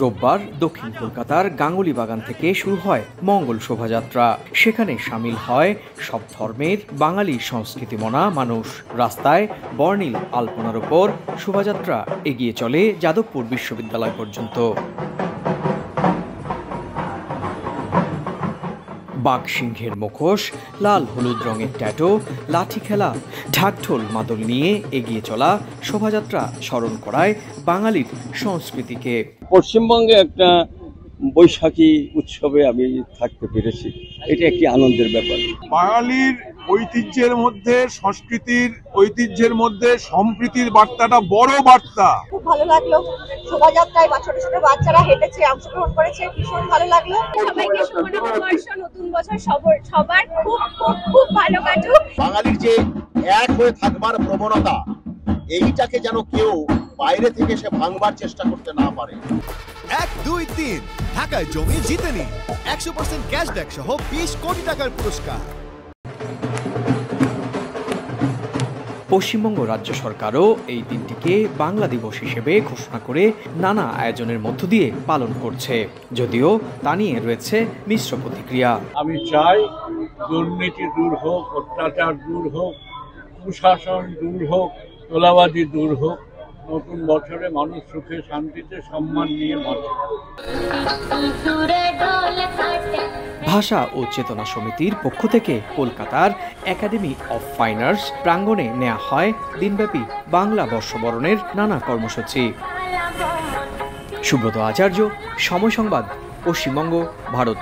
রোববার দক্ষিণ কলকাতার গাঙ্গুলি বাগান থেকে শুরু হয় মঙ্গল শোভাযাত্রা। সেখানে সামিল হয় সব ধর্মের বাঙালি সংস্কৃতি মনা মানুষ। রাস্তায় বর্ণিল আলপনার ওপর শোভাযাত্রা এগিয়ে চলে যাদবপুর বিশ্ববিদ্যালয় পর্যন্ত। বাঘ সিংহের মুখোশ, লাল হলুদ রঙের ট্যাটু, লাঠি খেলা, ঢাকঢোল মাদল নিয়ে এগিয়ে চলা শোভাযাত্রা স্মরণ করায় বাঙালির সংস্কৃতিকে। পশ্চিমবঙ্গে একটা বৈশাখী উৎসবে আমি থাকতে পেরেছি, এটা একটি আনন্দের ব্যাপার। বাঙালির ঐতিহ্যের মধ্যে, সংস্কৃতির ঐতিহ্যের মধ্যে সম্প্রীতির বার্তাটা বড় বার্তা। খুব ভালো লাগলো শোভাযাত্রায়, বা ছোট ছোট বাচ্চারা হেঁটেছে, অংশগ্রহণ করেছে, ভীষণ ভালো লাগলো। সবাইকে শুভ নববর্ষ, নতুন বছর সবার খুব খুব খুব ভালো কাটুক। বাঙালির যে এক হয়ে থাকবার প্রবণতা, এইটাকে যেন কেউ বাইরে থেকে সে ভাঙবার চেষ্টা করতে না পারে। 1, 2, 3 ঢাকায় জমি জিতে নিন 100% ক্যাশব্যাক সহ 20 কোটি টাকার পুরস্কার। পশ্চিমবঙ্গ রাজ্য সরকারও এই দিনটিকে বাংলা দিবস হিসেবে ঘোষণা করে নানা আয়োজনের মধ্য দিয়ে পালন করছে, যদিও তা নিয়ে রয়েছে মিশ্র প্রতিক্রিয়া। আমি চাই দুর্নীতি দূর হোক, অত্যাচার দূর হোক, কুশাসন দূর হোক, তোলাবাজি দূর হোক। নতুন বছরে মানুষ সুখে শান্তিতে সম্মান নিয়ে বাঁচে। ভাষা ও চেতনা সমিতির পক্ষ থেকে কলকাতার একাডেমি অফ ফাইন আর্টস প্রাঙ্গণে নেওয়া হয় দিনব্যাপী বাংলা বর্ষবরণের নানা কর্মসূচি। সুব্রত আচার্য, সময় সংবাদ, পশ্চিমবঙ্গ, ভারত।